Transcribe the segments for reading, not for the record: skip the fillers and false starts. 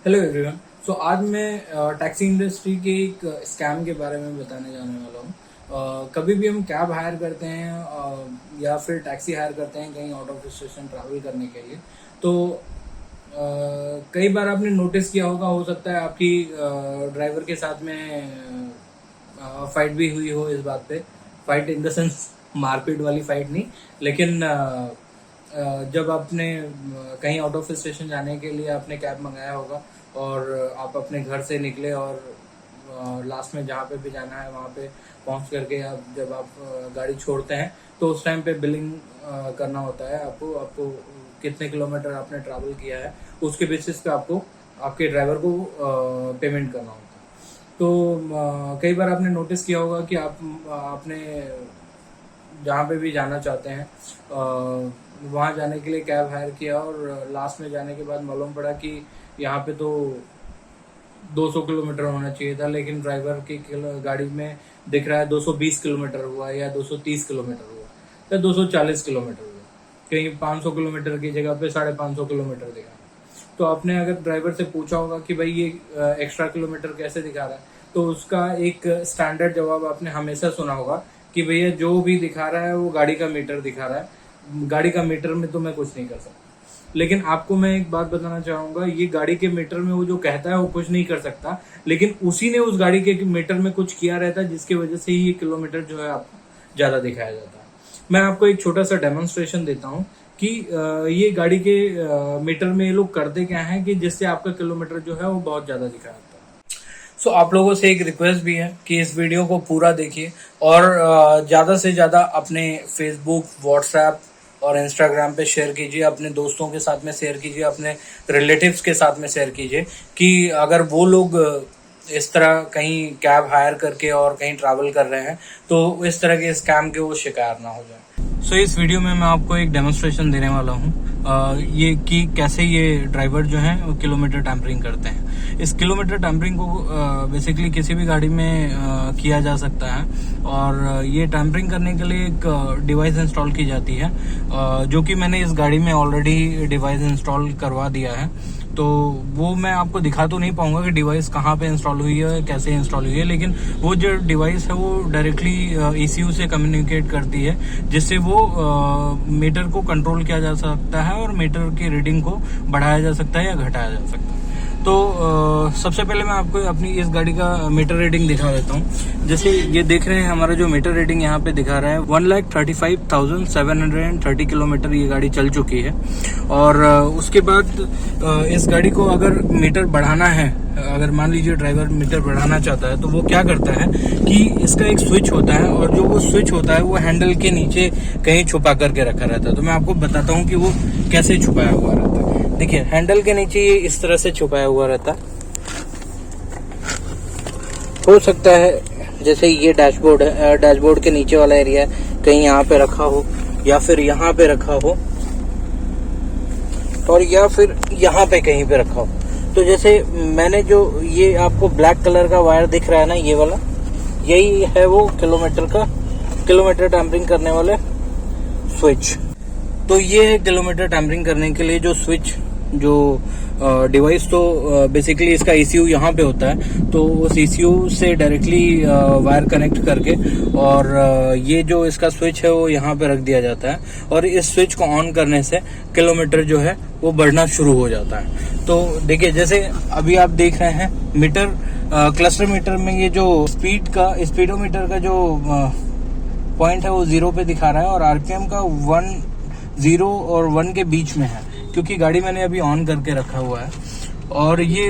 Hello everyone. सो आज मैं taxi industry के एक स्कैम के बारे में बताने जाने वाला हूँ। कभी भी हम कैब हायर करते हैं या फिर टैक्सी हायर करते हैं कहीं आउट ऑफ स्टेशन ट्रैवल करने के लिए, तो कई बार आपने नोटिस किया होगा, हो सकता है आपकी ड्राइवर के साथ में फाइट भी हुई हो इस बात पे। फाइट इन द सेंस मारपीट वाली फाइट नहीं, लेकिन जब आपने कहीं आउट ऑफ स्टेशन जाने के लिए आपने कैब मंगाया होगा और आप अपने घर से निकले और लास्ट में जहाँ पे भी जाना है वहाँ पे पहुँच करके जब आप गाड़ी छोड़ते हैं तो उस टाइम पे बिलिंग करना होता है। आपको आपको कितने किलोमीटर आपने ट्रैवल किया है उसके बेसिस पे आपको आपके ड्राइवर को पेमेंट करना होता है। तो कई बार आपने नोटिस किया होगा कि आपने जहाँ पे भी जाना चाहते हैं वहाँ जाने के लिए कैब हायर किया और लास्ट में जाने के बाद मालूम पड़ा कि यहाँ पे तो 200 किलोमीटर होना चाहिए था, लेकिन ड्राइवर की गाड़ी में दिख रहा है 220 किलोमीटर हुआ या 230 किलोमीटर हुआ या 240 किलोमीटर हुआ, कहीं 500 किलोमीटर की जगह पे 550 किलोमीटर दिखा रहा है। तो आपने अगर ड्राइवर से पूछा होगा कि भाई ये एक्स्ट्रा किलोमीटर कैसे दिखा रहा है, तो उसका एक स्टैंडर्ड जवाब आपने हमेशा सुना होगा कि भैया जो भी दिखा रहा है वो गाड़ी का मीटर दिखा रहा है, गाड़ी का मीटर में तो मैं कुछ नहीं कर सकता। लेकिन आपको मैं एक बात बताना चाहूंगा, ये गाड़ी के मीटर में वो जो कहता है वो कुछ नहीं कर सकता, लेकिन उसी ने उस गाड़ी के मीटर में कुछ किया रहता है जिसकी वजह से ही ये किलोमीटर जो है आपको ज्यादा दिखाया जाता है। मैं आपको एक छोटा सा डेमोन्स्ट्रेशन देता हूँ कि ये गाड़ी के मीटर में ये लोग करते क्या है कि जिससे आपका किलोमीटर जो है वो बहुत ज्यादा दिखाया जाता है। सो आप लोगों से एक रिक्वेस्ट भी है कि इस वीडियो को पूरा देखिए और ज़्यादा से ज़्यादा अपने फेसबुक, व्हाट्सएप और इंस्टाग्राम पे शेयर कीजिए, अपने दोस्तों के साथ में शेयर कीजिए, अपने रिलेटिव्स के साथ में शेयर कीजिए कि अगर वो लोग इस तरह कहीं कैब हायर करके और कहीं ट्रैवल कर रहे हैं तो इस तरह के स्कैम के वो शिकार ना हो जाए। सो इस वीडियो में मैं आपको एक डेमोन्स्ट्रेशन देने वाला हूँ ये कि कैसे ये ड्राइवर जो हैं वो किलोमीटर टैम्परिंग करते हैं। इस किलोमीटर टैम्परिंग को बेसिकली किसी भी गाड़ी में किया जा सकता है और ये टैम्परिंग करने के लिए एक डिवाइस इंस्टॉल की जाती है जो कि मैंने इस गाड़ी में ऑलरेडी डिवाइस इंस्टॉल करवा दिया है। तो वो मैं आपको दिखा तो नहीं पाऊंगा कि डिवाइस कहाँ पे इंस्टॉल हुई है, कैसे इंस्टॉल हुई है, लेकिन वो जो डिवाइस है वो डायरेक्टली ECU से कम्युनिकेट करती है, जिससे वो मीटर को कंट्रोल किया जा सकता है और मीटर की रीडिंग को बढ़ाया जा सकता है या घटाया जा सकता है। तो सबसे पहले मैं आपको अपनी इस गाड़ी का मीटर रीडिंग दिखा देता हूँ। जैसे ये देख रहे हैं, हमारा जो मीटर रीडिंग यहाँ पे दिखा रहा है 1,35,730 किलोमीटर ये गाड़ी चल चुकी है। और उसके बाद इस गाड़ी को अगर मीटर बढ़ाना है, अगर मान लीजिए ड्राइवर मीटर बढ़ाना चाहता है तो वो क्या करता है कि इसका एक स्विच होता है और जो वो स्विच होता है वो हैंडल के नीचे कहीं छुपा करके रखा रहता है। तो मैं आपको बताता हूँ कि वो कैसे छुपाया हुआ रहता है। देखिए, हैंडल के नीचे ये इस तरह से छुपाया हुआ रहता है। हो सकता है जैसे ये डैशबोर्ड है, डैशबोर्ड के नीचे वाला एरिया है, कहीं यहाँ पे रखा हो या फिर यहाँ पे रखा हो और या फिर यहाँ पे कहीं पे रखा हो। तो जैसे मैंने जो ये आपको ब्लैक कलर का वायर दिख रहा है ना, ये वाला, यही है वो किलोमीटर टैम्परिंग करने वाले स्विच। तो ये है किलोमीटर टैम्परिंग करने के लिए जो स्विच, जो डिवाइस। तो बेसिकली इसका ECU यहाँ पे होता है, तो उस ECU से डायरेक्टली वायर कनेक्ट करके और ये जो इसका स्विच है वो यहाँ पे रख दिया जाता है और इस स्विच को ऑन करने से किलोमीटर जो है वो बढ़ना शुरू हो जाता है। तो देखिए, जैसे अभी आप देख रहे हैं मीटर, क्लस्टर मीटर में ये जो स्पीडोमीटर का जो पॉइंट है वो 0 पे दिखा रहा है और RPM का 0 और 1 के बीच में है, क्योंकि गाड़ी मैंने अभी ऑन करके रखा हुआ है। और ये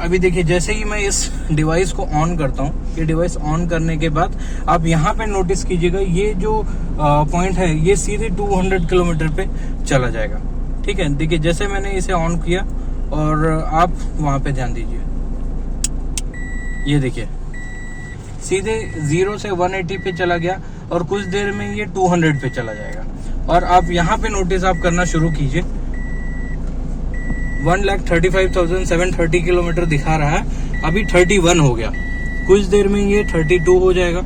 अभी देखिए, जैसे ही मैं इस डिवाइस को ऑन करता हूँ, ये डिवाइस ऑन करने के बाद आप यहाँ पे नोटिस कीजिएगा, ये जो पॉइंट है ये सीधे 200 किलोमीटर पे चला जाएगा। ठीक है, देखिए जैसे मैंने इसे ऑन किया और आप वहां पे ध्यान दीजिए, ये देखिए सीधे 0 से 180 पे चला गया और कुछ देर में ये 200 पे चला जाएगा। और आप यहाँ पे नोटिस आप करना शुरू कीजिए, 1,35,730 किलोमीटर दिखा रहा है, अभी 31 हो गया, कुछ देर में ये 32 हो जाएगा।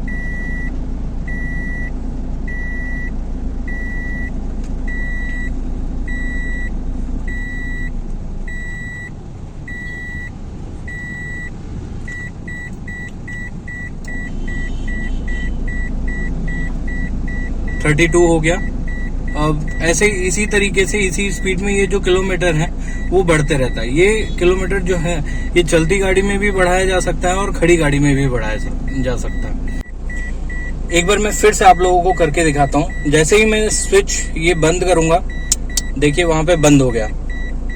32 हो गया। अब ऐसे इसी तरीके से इसी स्पीड में ये जो किलोमीटर है वो बढ़ते रहता है। ये किलोमीटर जो है ये चलती गाड़ी में भी बढ़ाया जा सकता है और खड़ी गाड़ी में भी बढ़ाया जा सकता है। एक बार मैं फिर से आप लोगों को करके दिखाता हूँ। जैसे ही मैं स्विच ये बंद करूंगा, देखिए वहां पे बंद हो गया,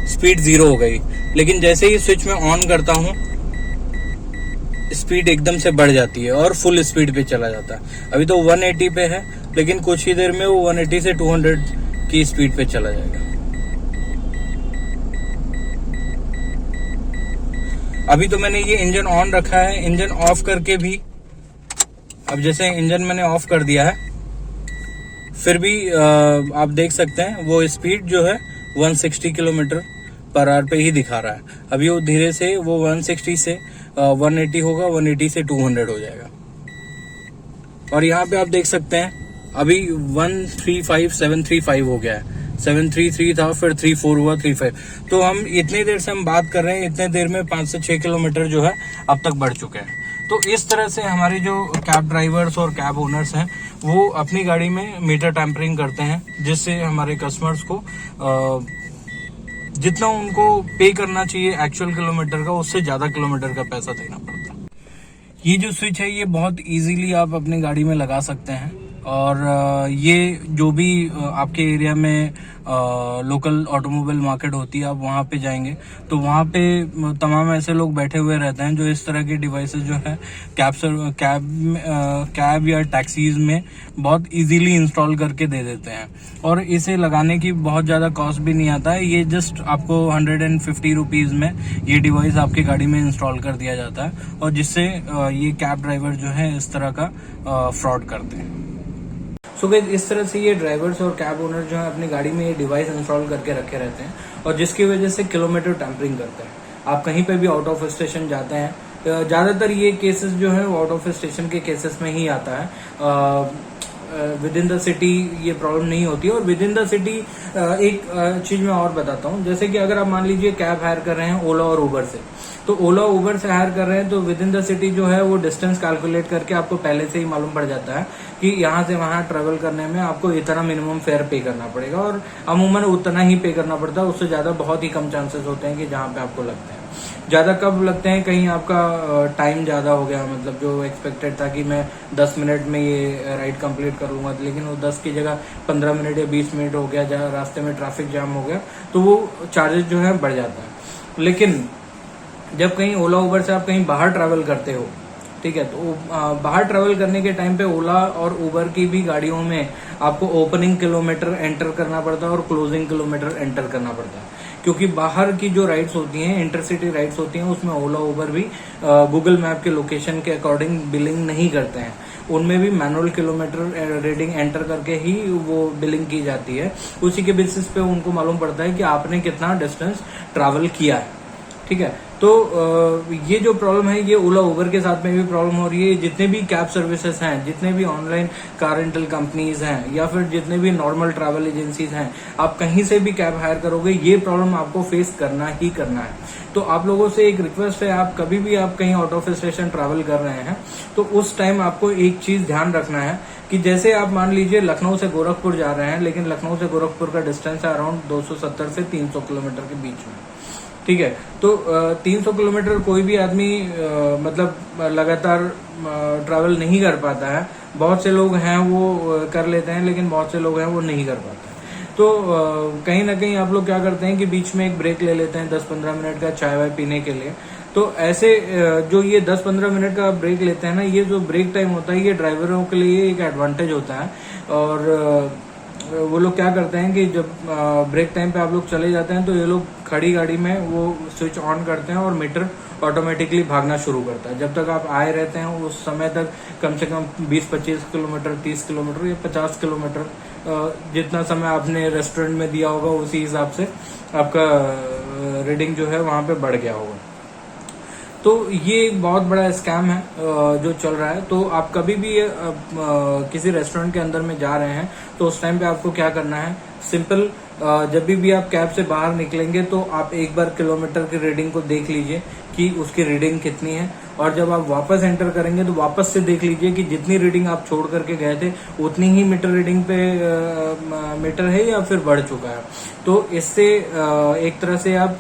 स्पीड 0 हो गई। लेकिन जैसे ही स्विच में ऑन करता हूँ स्पीड एकदम से बढ़ जाती है और फुल स्पीड पे चला जाता है। अभी तो 180 पे है, लेकिन कुछ ही देर में वो 180 से 200 की स्पीड पे चला जाएगा। अभी तो मैंने ये इंजन ऑन रखा है, इंजन ऑफ करके भी, अब जैसे इंजन मैंने ऑफ कर दिया है, फिर भी आप देख सकते हैं वो स्पीड जो है 160 किलोमीटर पर आवर पे ही दिखा रहा है। अभी वो धीरे से वो 160 से 180 होगा, 180 से 200 हो जाएगा। और यहाँ पे आप देख सकते हैं अभी 135,735 हो गया है। 733 था, फिर 34 हुआ, 35। तो हम इतनी देर से हम बात कर रहे हैं, इतने देर में 5 से 6 किलोमीटर जो है अब तक बढ़ चुके हैं। तो इस तरह से हमारे जो कैब ड्राइवर्स और कैब ओनर्स हैं वो अपनी गाड़ी में मीटर टैंपरिंग करते हैं, जिससे हमारे कस्टमर्स को जितना उनको पे करना चाहिए एक्चुअल किलोमीटर का, उससे ज्यादा किलोमीटर का पैसा देना पड़ता है। ये जो स्विच है ये बहुत इजीली आप अपनी गाड़ी में लगा सकते हैं। और ये जो भी आपके एरिया में लोकल ऑटोमोबाइल मार्केट होती है, आप वहाँ पे जाएंगे तो वहाँ पे तमाम ऐसे लोग बैठे हुए रहते हैं जो इस तरह की डिवाइसेस जो है कैब या टैक्सीज में बहुत इजीली इंस्टॉल करके दे देते हैं। और इसे लगाने की बहुत ज़्यादा कॉस्ट भी नहीं आता है। ये जस्ट आपको 150 रुपीज़ में ये डिवाइस आपकी गाड़ी में इंस्टॉल कर दिया जाता है, और जिससे ये कैब ड्राइवर जो है इस तरह का फ्रॉड करते हैं। सो गाइस, इस तरह से ये ड्राइवर्स और कैब ओनर जो है अपनी गाड़ी में ये डिवाइस इंस्टॉल करके रखे रहते हैं, और जिसकी वजह से किलोमीटर टैंपरिंग करते हैं। आप कहीं पे भी आउट ऑफ स्टेशन जाते हैं, ज्यादातर ये केसेस जो है वो आउट ऑफ स्टेशन के केसेस में ही आता है। विद इन द सिटी ये प्रॉब्लम नहीं होती है। और विद इन द सिटी एक चीज मैं और बताता हूँ, जैसे कि अगर आप मान लीजिए कैब हायर कर रहे हैं ओला और उबर से, तो ओला उबर से हायर कर रहे हैं तो विद इन द सिटी जो है वो डिस्टेंस कैलकुलेट करके आपको पहले से ही मालूम पड़ जाता है कि यहाँ से वहां ट्रेवल करने में आपको इतना मिनिमम फेयर पे करना पड़ेगा, और अमूमन उतना ही पे करना पड़ता है। उससे ज्यादा बहुत ही कम चांसेस होते हैं कि जहाँ पे आपको लगते हैं। ज्यादा कब लगते हैं, कहीं आपका टाइम ज्यादा हो गया, मतलब जो एक्सपेक्टेड था कि मैं 10 मिनट में ये राइड कंप्लीट कर लूंगा, लेकिन वो 10 की जगह 15 मिनट या 20 मिनट हो गया, जहाँ रास्ते में ट्रैफिक जाम हो गया, तो वो चार्जेस जो है बढ़ जाता है। लेकिन जब कहीं ओला उबर से आप कहीं बाहर ट्रैवल करते हो, ठीक है, तो बाहर ट्रैवल करने के टाइम पे ओला और उबर की भी गाड़ियों में आपको ओपनिंग किलोमीटर एंटर करना पड़ता है और क्लोजिंग किलोमीटर एंटर करना पड़ता है, क्योंकि बाहर की जो राइड्स होती हैं, इंटरसिटी राइड्स होती हैं, उसमें ओला उबर भी गूगल मैप के लोकेशन के अकॉर्डिंग बिलिंग नहीं करते हैं। उनमें भी मैनुअल किलोमीटर रीडिंग एंटर करके ही वो बिलिंग की जाती है। उसी के बेसिस पे उनको मालूम पड़ता है कि आपने कितना डिस्टेंस ट्रैवल किया है, ठीक है। तो ये जो प्रॉब्लम है ये ओला उबर के साथ में भी प्रॉब्लम हो रही है। जितने भी कैब सर्विसेज हैं, जितने भी ऑनलाइन कार रेंटल कंपनीज हैं, या फिर जितने भी नॉर्मल ट्रैवल एजेंसीज हैं, आप कहीं से भी कैब हायर करोगे ये प्रॉब्लम आपको फेस करना ही करना है। तो आप लोगों से एक रिक्वेस्ट है, आप कभी भी आप कहीं आउट ऑफ स्टेशन ट्रैवल कर रहे हैं तो उस टाइम आपको एक चीज ध्यान रखना है कि जैसे आप मान लीजिए लखनऊ से गोरखपुर जा रहे हैं, लेकिन लखनऊ से गोरखपुर का डिस्टेंस है अराउंड 270 से 300 किलोमीटर के बीच में, ठीक है। तो 300 किलोमीटर कोई भी आदमी मतलब लगातार ट्रैवल नहीं कर पाता है। बहुत से लोग हैं वो कर लेते हैं, लेकिन बहुत से लोग हैं वो नहीं कर पाते हैं। तो कहीं ना कहीं आप लोग क्या करते हैं कि बीच में एक ब्रेक ले लेते हैं 10-15 मिनट का चाय वाय पीने के लिए। तो ऐसे जो ये 10-15 मिनट का ब्रेक लेते हैं ना, ये जो ब्रेक टाइम होता है ये ड्राइवरों के लिए एक एडवांटेज होता है। और वो लोग क्या करते हैं कि जब ब्रेक टाइम पे आप लोग चले जाते हैं तो ये लोग खड़ी गाड़ी में वो स्विच ऑन करते हैं और मीटर ऑटोमेटिकली भागना शुरू करता है। जब तक आप आए रहते हैं उस समय तक कम से कम 20-25 किलोमीटर, 30 किलोमीटर या 50 किलोमीटर जितना समय आपने रेस्टोरेंट में दिया होगा उसी हिसाब से आपका रीडिंग जो है वहां पे बढ़ गया होगा। तो ये एक बहुत बड़ा स्कैम है जो चल रहा है। तो आप कभी भी किसी रेस्टोरेंट के अंदर में जा रहे हैं तो उस टाइम पे आपको क्या करना है, सिंपल जब भी आप कैब से बाहर निकलेंगे तो आप एक बार किलोमीटर की रीडिंग को देख लीजिए कि उसकी रीडिंग कितनी है, और जब आप वापस एंटर करेंगे तो वापस से देख लीजिए कि जितनी रीडिंग आप छोड़ करके गए थे उतनी ही मीटर रीडिंग पे मीटर है या फिर बढ़ चुका है। तो इससे एक तरह से आप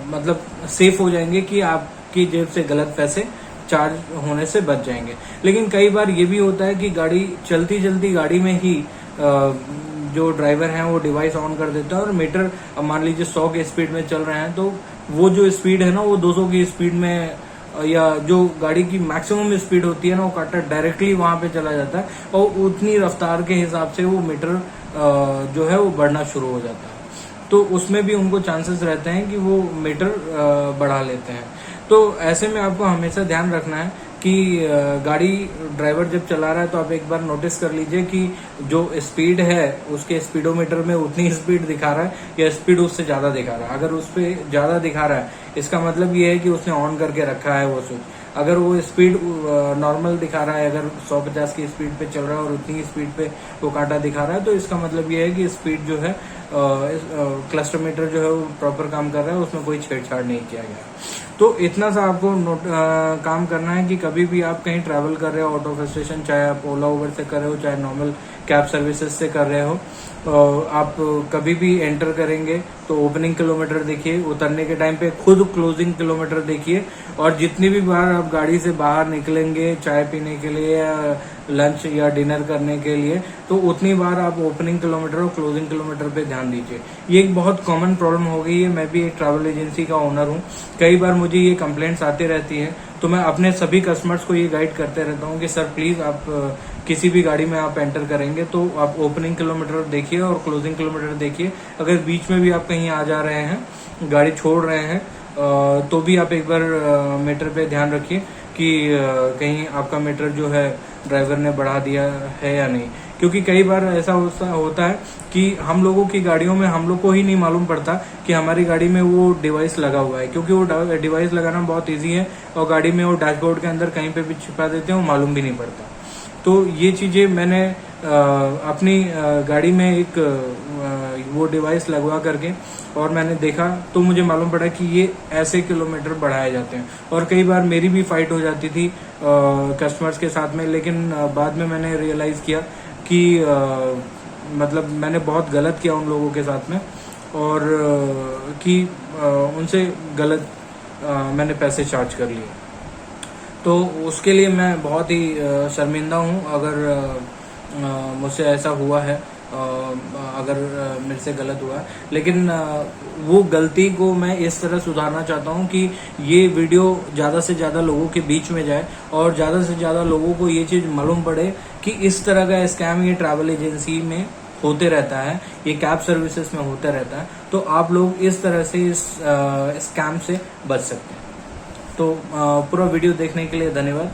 मतलब सेफ हो जाएंगे कि आपकी जेब से गलत पैसे चार्ज होने से बच जाएंगे। लेकिन कई बार ये भी होता है कि गाड़ी चलती चलती गाड़ी में ही जो ड्राइवर हैं वो डिवाइस ऑन कर देता है और मीटर, मान लीजिए 100 की स्पीड में चल रहे हैं तो वो जो स्पीड है ना वो 200 की स्पीड में, या जो गाड़ी की मैक्सिमम स्पीड होती है ना वो काटा डायरेक्टली वहां पे चला जाता है और उतनी रफ्तार के हिसाब से वो मीटर जो है वो बढ़ना शुरू हो जाता है। तो उसमें भी उनको चांसेस रहते हैं कि वो मीटर बढ़ा लेते हैं। तो ऐसे में आपको हमेशा ध्यान रखना है कि गाड़ी ड्राइवर जब चला रहा है तो आप एक बार नोटिस कर लीजिए कि जो स्पीड है उसके स्पीडोमीटर में उतनी स्पीड दिखा रहा है या स्पीड उससे ज्यादा दिखा रहा है। अगर उस पर ज्यादा दिखा रहा है इसका मतलब ये है कि उसने ऑन करके रखा है वो स्विच। अगर वो स्पीड नॉर्मल दिखा रहा है, अगर 150 की स्पीड पे चल रहा है और उतनी स्पीड पे वो कांटा दिखा रहा है तो इसका मतलब ये है कि स्पीड जो है क्लस्टर मीटर जो है वो प्रॉपर काम कर रहा है, उसमें कोई छेड़छाड़ नहीं किया गया। तो इतना सा आपको काम करना है कि कभी भी आप कहीं ट्रैवल कर रहे हो आउट ऑफ स्टेशन, चाहे आप ओला उबर से कर रहे हो चाहे नॉर्मल कैब सर्विसेज से कर रहे हो, आप कभी भी एंटर करेंगे तो ओपनिंग किलोमीटर देखिए, उतरने के टाइम पे खुद क्लोजिंग किलोमीटर देखिए, और जितनी भी बार आप गाड़ी से बाहर निकलेंगे चाय पीने के लिए या लंच या डिनर करने के लिए तो उतनी बार आप ओपनिंग किलोमीटर और क्लोजिंग किलोमीटर पे ध्यान दीजिए। ये एक बहुत कॉमन प्रॉब्लम हो गई है। मैं भी एक ट्रैवल एजेंसी का ओनर हूँ, कई बार मुझे ये कंप्लेंट्स आती रहती है तो मैं अपने सभी कस्टमर्स को ये गाइड करते रहता हूँ कि सर प्लीज आप किसी भी गाड़ी में आप एंटर करेंगे तो आप ओपनिंग किलोमीटर देखिए और क्लोजिंग किलोमीटर देखिए। अगर बीच में भी आप कहीं आ जा रहे हैं, गाड़ी छोड़ रहे हैं, तो भी आप एक बार मीटर पे ध्यान रखिए कि कहीं आपका मीटर जो है ड्राइवर ने बढ़ा दिया है या नहीं। क्योंकि कई बार ऐसा होता है कि हम लोगों की गाड़ियों में हम लोग को ही नहीं मालूम पड़ता कि हमारी गाड़ी में वो डिवाइस लगा हुआ है, क्योंकि वो डिवाइस लगाना बहुत इजी है और गाड़ी में वो डैशबोर्ड के अंदर कहीं पे भी छिपा देते हैं, वो मालूम भी नहीं पड़ता। तो ये चीजें मैंने अपनी गाड़ी में एक वो डिवाइस लगवा करके और मैंने देखा तो मुझे मालूम पड़ा कि ये ऐसे किलोमीटर बढ़ाए जाते हैं। और कई बार मेरी भी फाइट हो जाती थी कस्टमर्स के साथ में, लेकिन बाद में मैंने रियलाइज किया कि मतलब मैंने बहुत गलत किया उन लोगों के साथ में, और कि उनसे गलत मैंने पैसे चार्ज कर लिए। तो उसके लिए मैं बहुत ही शर्मिंदा हूँ अगर मुझसे ऐसा हुआ है, अगर मेरे से गलत हुआ है। लेकिन वो गलती को मैं इस तरह सुधारना चाहता हूँ कि ये वीडियो ज़्यादा से ज़्यादा लोगों के बीच में जाए और ज़्यादा से ज़्यादा लोगों को ये चीज़ मालूम पड़े कि इस तरह का स्कैम ये ट्रैवल एजेंसी में होते रहता है, ये कैब सर्विसेज में होता रहता है। तो आप लोग इस तरह से इस स्कैम से बच सकते हैं। तो पूरा वीडियो देखने के लिए धन्यवाद।